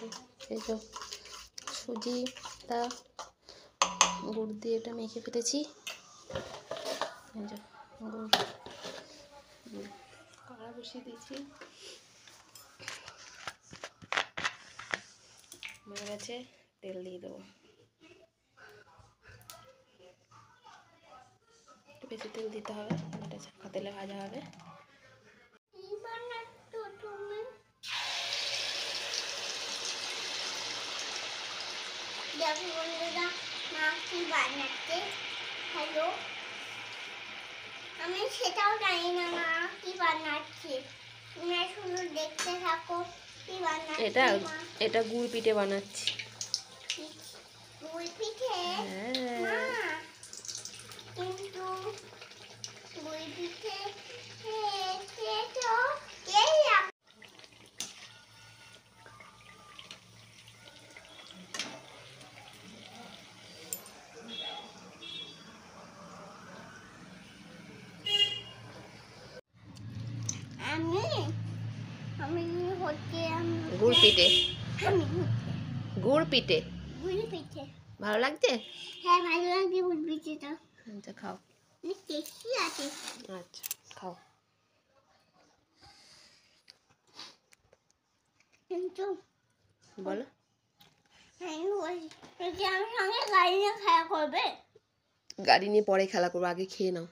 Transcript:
এই যে সুজিটা গুড় দিয়ে এটা মেখে ফেলেছি। এই যে গুড় কড়া বসিয়ে দিয়েছি, হয়ে গেছে। তেল দিয়ে দেবো, একটু বেশি তেল দিতে হবে, এটা ছাঁকা তেলে ভাজা হবে। দেখো বন্ধুরা, মা কি বানাচ্ছে। হ্যালো, আমি সেটাও জানি না মা কি বানাচ্ছে। তুমি শুধু দেখতে থাকো কি বানাচ্ছে। এটা গুড় পিঠে বানাচ্ছি। গুড় পিঠে? মা কিন্তু গুড় পিঠে তো তেল আমি হচ্ছে গুড় পিঠে। আমি গুড় পিঠে গুড় পিঠে ভালো লাগছে? হ্যাঁ ভালো লাগছে গুড় পিঠেটা। আচ্ছা খাও। টেস্টি আছে। আচ্ছা খাও। কিন্তু বলো, আমার সঙ্গে গাড়ি নিয়ে খেলা করবে? গাড়ি নিয়ে পরে খেলা করবো, আগে খেয়ে নাও।